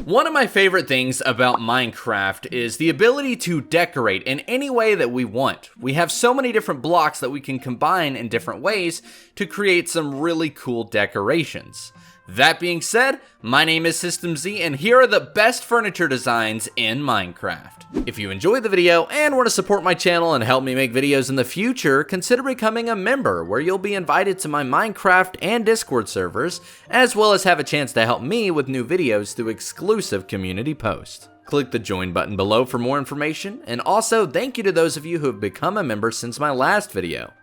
One of my favorite things about Minecraft is the ability to decorate in any way that we want. We have so many different blocks that we can combine in different ways to create some really cool decorations. That being said, my name is SystemZee and here are the best furniture designs in Minecraft. If you enjoyed the video and want to support my channel and help me make videos in the future, consider becoming a member where you'll be invited to my Minecraft and Discord servers, as well as have a chance to help me with new videos through exclusive community posts. Click the join button below for more information, and also thank you to those of you who have become a member since my last video.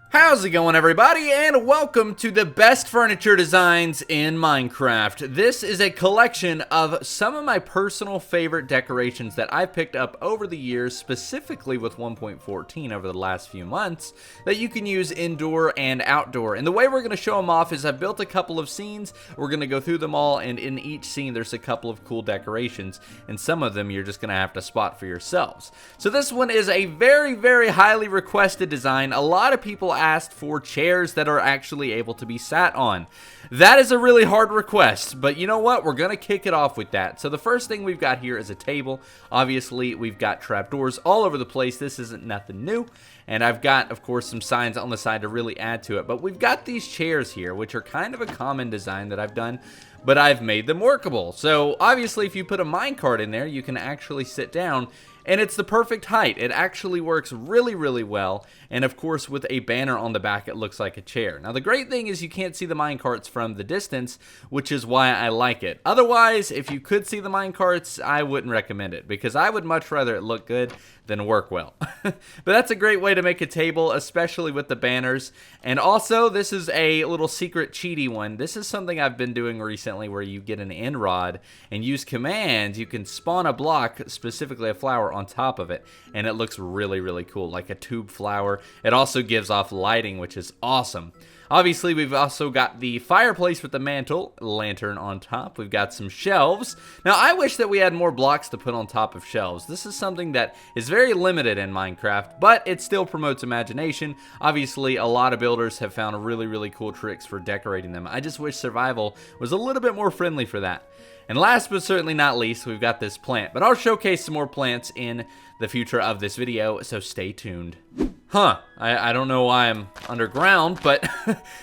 How's it going, everybody, and welcome to the best furniture designs in Minecraft. This is a collection of some of my personal favorite decorations that I've picked up over the years, specifically with 1.14 over the last few months, that you can use indoor and outdoor. And the way we're going to show them off is I've built a couple of scenes. We're going to go through them all, and in each scene there's a couple of cool decorations, and some of them you're just going to have to spot for yourselves. So this one is a very, very highly requested design. A lot of people asked for chairs that are actually able to be sat on. That is a really hard request, but you know what? We're going to kick it off with that. So the first thing we've got here is a table. Obviously, we've got trapdoors all over the place. This isn't nothing new. And I've got, of course, some signs on the side to really add to it. But we've got these chairs here, which are kind of a common design that I've done, but I've made them workable. So obviously, if you put a minecart in there, you can actually sit down, and it's the perfect height. It actually works really, really well. And of course, with a banner on the back, it looks like a chair. Now, the great thing is you can't see the minecarts from the distance, which is why I like it. Otherwise, if you could see the minecarts, I wouldn't recommend it, because I would much rather it look good than work well. But that's a great way to make a table, especially with the banners. And also, this is a little secret cheaty one. This is something I've been doing recently where you get an end rod and use commands. You can spawn a block, specifically a flower, on top of it, and it looks really, really cool, like a tube flower. It also gives off lighting, which is awesome. Obviously, we've also got the fireplace with the mantle, lantern on top. We've got some shelves. Now, I wish that we had more blocks to put on top of shelves. This is something that is very limited in Minecraft, but it still promotes imagination. Obviously, a lot of builders have found really, really cool tricks for decorating them. I just wish survival was a little bit more friendly for that. And last but certainly not least, we've got this plant. But I'll showcase some more plants in the future of this video, so stay tuned. I don't know why I'm underground, but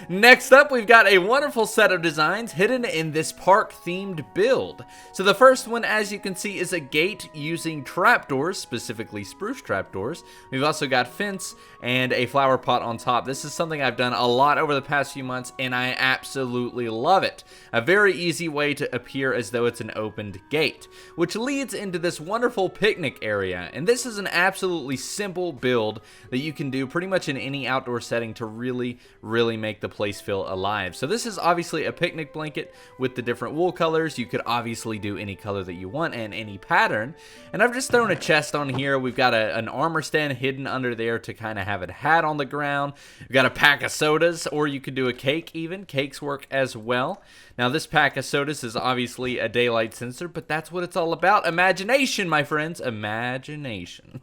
next up we've got a wonderful set of designs hidden in this park-themed build. So the first one, as you can see, is a gate using trapdoors, specifically spruce trapdoors. We've also got fence and a flower pot on top. This is something I've done a lot over the past few months, and I absolutely love it. A very easy way to appear as though it's an opened gate, which leads into this wonderful picnic area. And this is an absolutely simple build that you can do pretty much in any outdoor setting to really, really make the place feel alive. So this is obviously a picnic blanket with the different wool colors. You could obviously do any color that you want and any pattern. And I've just thrown a chest on here. We've got an armor stand hidden under there to kind of have it hat on the ground. We've got a pack of sodas, or you could do a cake even. Cakes work as well. Now, this pack of sodas is obviously a daylight sensor, but that's what it's all about. Imagination, my friends. Imagination.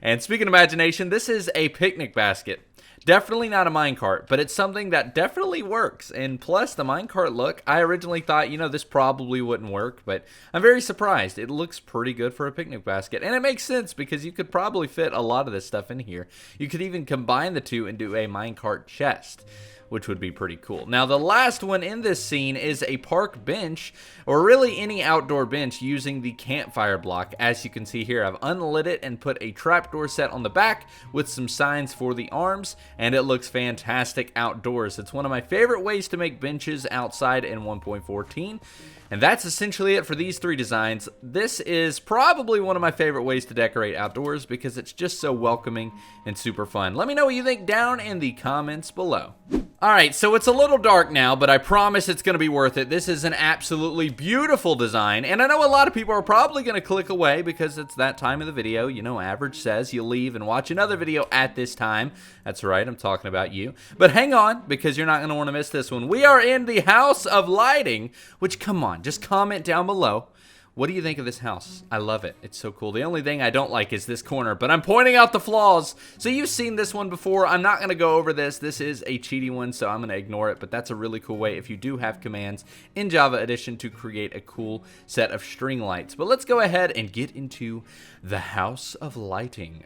And speaking of imagination, this is a picnic basket. Definitely not a minecart, but it's something that definitely works. And plus, the minecart look, I originally thought, you know, this probably wouldn't work, but I'm very surprised. It looks pretty good for a picnic basket. And it makes sense because you could probably fit a lot of this stuff in here. You could even combine the two and do a minecart chest, which would be pretty cool. Now, the last one in this scene is a park bench, or really any outdoor bench using the campfire block. As you can see here, I've unlit it and put a trapdoor set on the back with some signs for the arms, and it looks fantastic outdoors. It's one of my favorite ways to make benches outside in 1.14. And that's essentially it for these three designs. This is probably one of my favorite ways to decorate outdoors because it's just so welcoming and super fun. Let me know what you think down in the comments below. Alright, so it's a little dark now, but I promise it's going to be worth it. This is an absolutely beautiful design, and I know a lot of people are probably going to click away because it's that time of the video. You know, average says you leave and watch another video at this time. That's right, I'm talking about you. But hang on, because you're not going to want to miss this one. We are in the House of Lighting, which, come on, just comment down below. What do you think of this house? I love it. It's so cool. The only thing I don't like is this corner, but I'm pointing out the flaws. So you've seen this one before. I'm not going to go over this. This is a cheaty one, so I'm going to ignore it, but that's a really cool way if you do have commands in Java Edition to create a cool set of string lights. But let's go ahead and get into the house of lighting.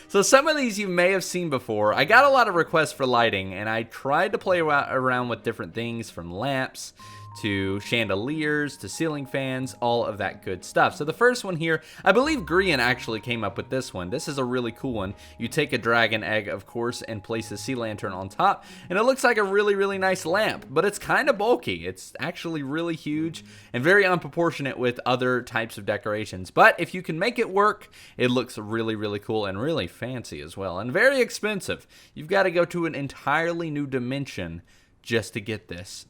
So some of these you may have seen before. I got a lot of requests for lighting, and I tried to play around with different things from lamps to chandeliers, to ceiling fans, all of that good stuff. So the first one here, I believe Grian actually came up with this one. This is a really cool one. You take a dragon egg, of course, and place a sea lantern on top, and it looks like a really, really nice lamp, but it's kind of bulky. It's actually really huge and very unproportionate with other types of decorations. But if you can make it work, it looks really, really cool and really fancy as well, and very expensive. You've got to go to an entirely new dimension just to get this.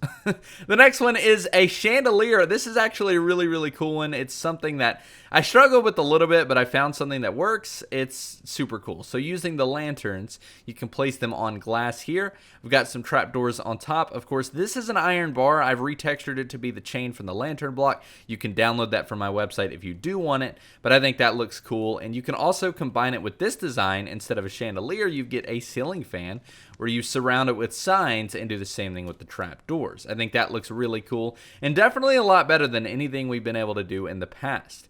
The next one is a chandelier. This is actually a really, really cool one. It's something that I struggled with a little bit, but I found something that works. It's super cool. So using the lanterns, you can place them on glass here. We've got some trapdoors on top. Of course, this is an iron bar. I've retextured it to be the chain from the lantern block. You can download that from my website if you do want it, but I think that looks cool. And you can also combine it with this design. Instead of a chandelier, you get a ceiling fan where you surround it with signs and do the same thing with the trapdoors. I think that looks really cool and definitely a lot better than anything we've been able to do in the past.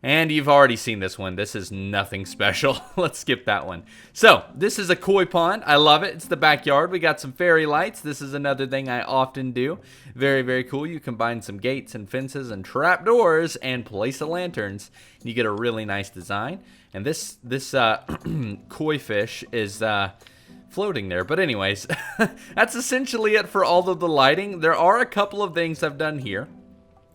And you've already seen this one. This is nothing special. Let's skip that one. So, this is a koi pond. I love it. It's the backyard. We got some fairy lights. This is another thing I often do. Very, very cool. You combine some gates and fences and trapdoors and place the lanterns. You get a really nice design. And this koi fish is floating there. But anyways, that's essentially it for all of the lighting. There are a couple of things I've done here,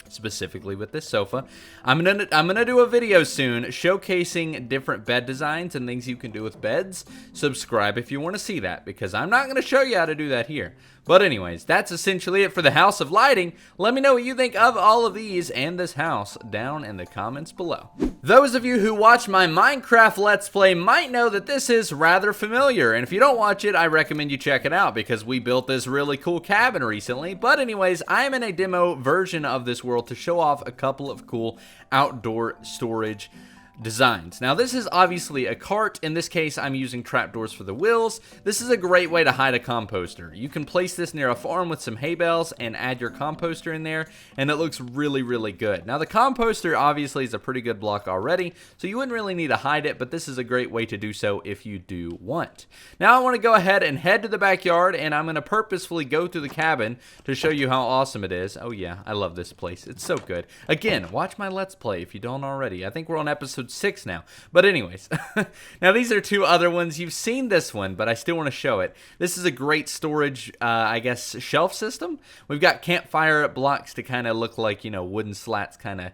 specifically with this sofa. I'm gonna do a video soon showcasing different bed designs and things you can do with beds. Subscribe if you want to see that, because I'm not gonna show you how to do that here. But anyways, that's essentially it for the house of lighting. Let me know what you think of all of these and this house down in the comments below. Those of you who watch my Minecraft Let's Play might know that this is rather familiar, and if you don't watch it, I recommend you check it out because we built this really cool cabin recently. But anyways, I'm in a demo version of this world to show off a couple of cool outdoor storage designs. Now this is obviously a cart. In this case, I'm using trapdoors for the wheels. This is a great way to hide a composter. You can place this near a farm with some hay bales and add your composter in there, and it looks really, really good. Now the composter obviously is a pretty good block already, so you wouldn't really need to hide it, but this is a great way to do so if you do want. Now I want to go ahead and head to the backyard, and I'm going to purposefully go through the cabin to show you how awesome it is. Oh yeah, I love this place. It's so good. Again, watch my Let's Play if you don't already. I think we're on episode 6 now. But anyways, now these are two other ones. You've seen this one, but I still want to show it. This is a great storage, I guess, shelf system. We've got campfire blocks to kind of look like, you know, wooden slats kind of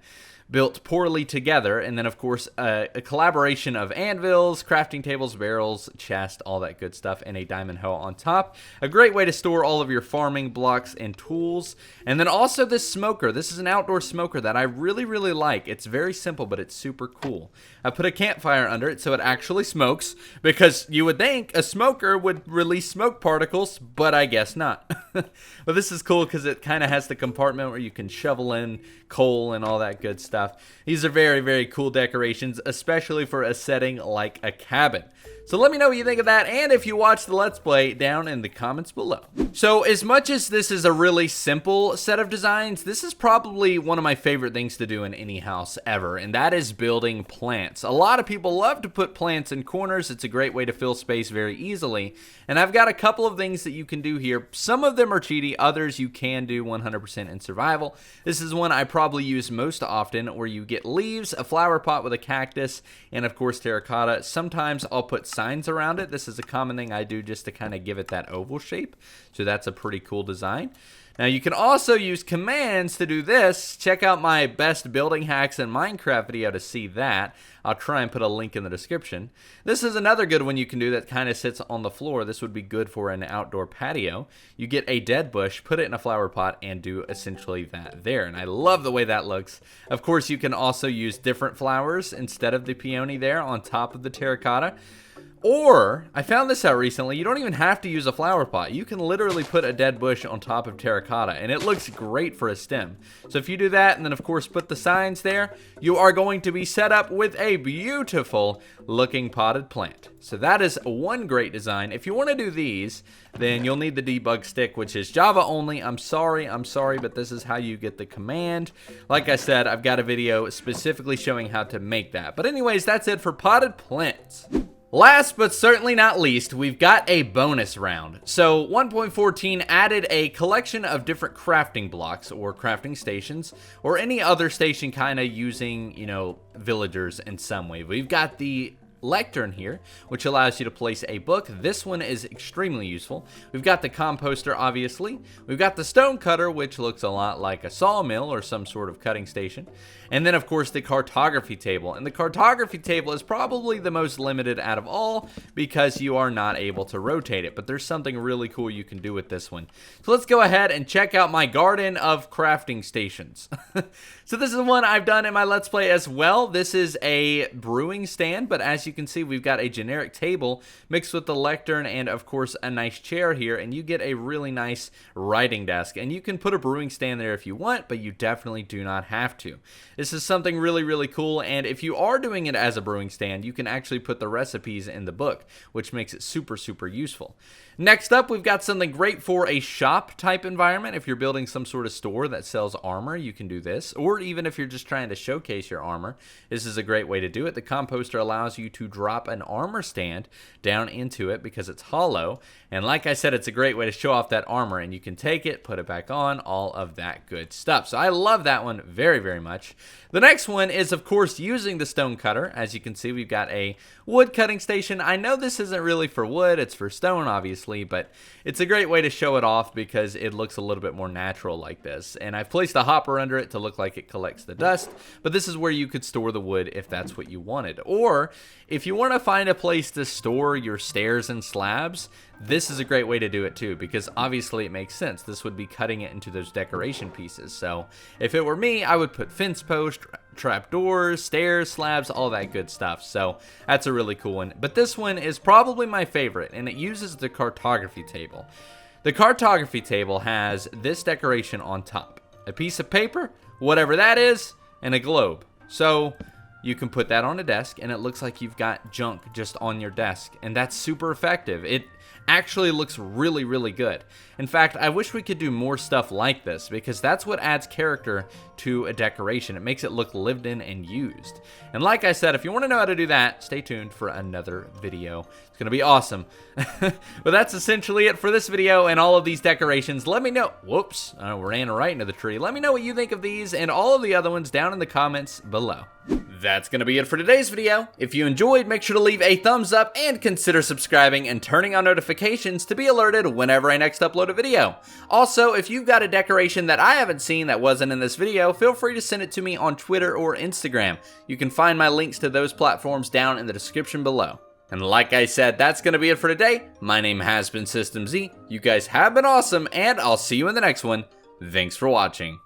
built poorly together, and then of course a collaboration of anvils, crafting tables, barrels, chest, all that good stuff, and a diamond hoe on top. A great way to store all of your farming blocks and tools. And then also this smoker. This is an outdoor smoker that I really, really like. It's very simple, but it's super cool. I put a campfire under it so it actually smokes, because you would think a smoker would release smoke particles, but I guess not. But this is cool because it kind of has the compartment where you can shovel in coal and all that good stuff. These are very, very cool decorations, especially for a setting like a cabin. So let me know what you think of that, and if you watch the Let's Play, down in the comments below. So as much as this is a really simple set of designs, this is probably one of my favorite things to do in any house ever, and that is building plants. A lot of people love to put plants in corners. It's a great way to fill space very easily, and I've got a couple of things that you can do here. Some of them are cheaty, others you can do 100% in survival. This is one I probably use most often, where you get leaves, a flower pot with a cactus, and of course terracotta. Sometimes I'll put signs around it. This is a common thing I do just to kind of give it that oval shape. So that's a pretty cool design. Now you can also use commands to do this. Check out my best building hacks in Minecraft video to see that. I'll try and put a link in the description. This is another good one you can do that kind of sits on the floor. This would be good for an outdoor patio. You get a dead bush, put it in a flower pot, and do essentially that there. And I love the way that looks. Of course, you can also use different flowers instead of the peony there on top of the terracotta. Or, I found this out recently, you don't even have to use a flower pot. You can literally put a dead bush on top of terracotta, and it looks great for a stem. So if you do that, and then of course put the signs there, you are going to be set up with a beautiful looking potted plant. So that is one great design. If you want to do these, then you'll need the debug stick, which is Java only. I'm sorry, but this is how you get the command. Like I said, I've got a video specifically showing how to make that. But anyways, that's it for potted plants. Last but certainly not least, we've got a bonus round. So 1.14 added a collection of different crafting blocks or crafting stations or any other station kind of using, you know, villagers in some way. We've got the lectern here, which allows you to place a book. This one is extremely useful. We've got the composter, obviously. We've got the stone cutter, which looks a lot like a sawmill or some sort of cutting station. And then, of course, the cartography table. And the cartography table is probably the most limited out of all because you are not able to rotate it. But there's something really cool you can do with this one. So let's go ahead and check out my garden of crafting stations. So this is one I've done in my Let's Play as well. This is a brewing stand, but as you can see, we've got a generic table mixed with the lectern and, of course, a nice chair here, and you get a really nice writing desk. And you can put a brewing stand there if you want, but you definitely do not have to. This is something really, really cool, and if you are doing it as a brewing stand, you can actually put the recipes in the book, which makes it super, super useful. Next up, we've got something great for a shop type environment. If you're building some sort of store that sells armor, you can do this. Or even if you're just trying to showcase your armor, this is a great way to do it. The composter allows you to drop an armor stand down into it because it's hollow. And like I said, it's a great way to show off that armor. And you can take it, put it back on, all of that good stuff. So I love that one very, very much. The next one is, of course, using the stone cutter. As you can see, we've got a wood cutting station. I know this isn't really for wood, it's for stone, obviously, but it's a great way to show it off because it looks a little bit more natural like this. And I've placed a hopper under it to look like it collects the dust, but this is where you could store the wood if that's what you wanted. Or if you want to find a place to store your stairs and slabs, this is a great way to do it too, because obviously it makes sense. This would be cutting it into those decoration pieces. So if it were me, I would put fence posts, trapdoors, stairs, slabs, all that good stuff. So that's a really cool one. But this one is probably my favorite, and it uses the cartography table. The cartography table has this decoration on top. A piece of paper, whatever that is, and a globe. So you can put that on a desk, and it looks like you've got junk just on your desk. And that's super effective. It actually looks really, really good. In fact, I wish we could do more stuff like this because that's what adds character to a decoration. It makes it look lived in and used. And like I said, if you want to know how to do that, stay tuned for another video. It's going to be awesome. But that's essentially it for this video and all of these decorations. Let me know. Whoops, I ran right into the tree. Let me know what you think of these and all of the other ones down in the comments below. That's going to be it for today's video. If you enjoyed, make sure to leave a thumbs up and consider subscribing and turning on notifications to be alerted whenever I next upload a video. Also, if you've got a decoration that I haven't seen that wasn't in this video, feel free to send it to me on Twitter or Instagram. You can find my links to those platforms down in the description below. And like I said, that's going to be it for today. My name has been SystemZee. You guys have been awesome, and I'll see you in the next one. Thanks for watching.